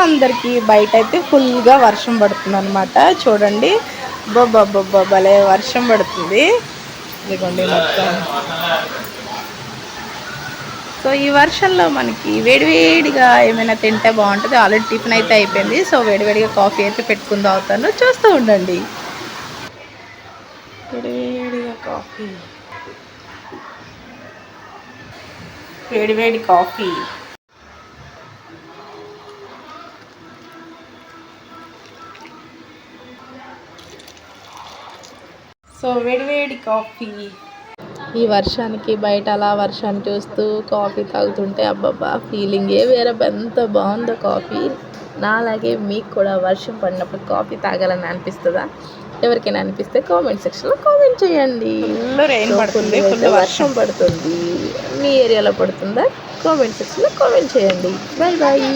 అందరికీ బయట అయితే ఫుల్గా వర్షం పడుతుంది అనమాట. చూడండి, బొబ్బ భలే వర్షం పడుతుంది. ఇదిగోండి మొత్తం. సో ఈ వర్షంలో మనకి వేడివేడిగా ఏమైనా తింటే బాగుంటుంది. ఆల్రెడీ టిఫిన్ అయితే అయిపోయింది. సో వేడివేడిగా కాఫీ అయితే పెట్టుకుని తాగుతాను. చూస్తూ ఉండండి. వేడివేడిగా కాఫీ, వేడివేడి కాఫీ. సో వేడివేడి కాఫీ. ఈ వర్షానికి బయట అలా వర్షాన్ని చూస్తూ కాఫీ తాగుతుంటే అబ్బబ్బా ఫీలింగే వేరే. ఎంత బాగుందో కాఫీ. నాలాగే మీకు కూడా వర్షం పడినప్పుడు కాఫీ తాగాలని అనిపిస్తుందా? ఎవరికైనా అనిపిస్తే కామెంట్ సెక్షన్లో కామెంట్ చేయండి. ఫుల్ వర్షం పడుతుంది. మీ ఏరియాలో పడుతుందా? కామెంట్ సెక్షన్లో కామెంట్ చేయండి. Bye bye.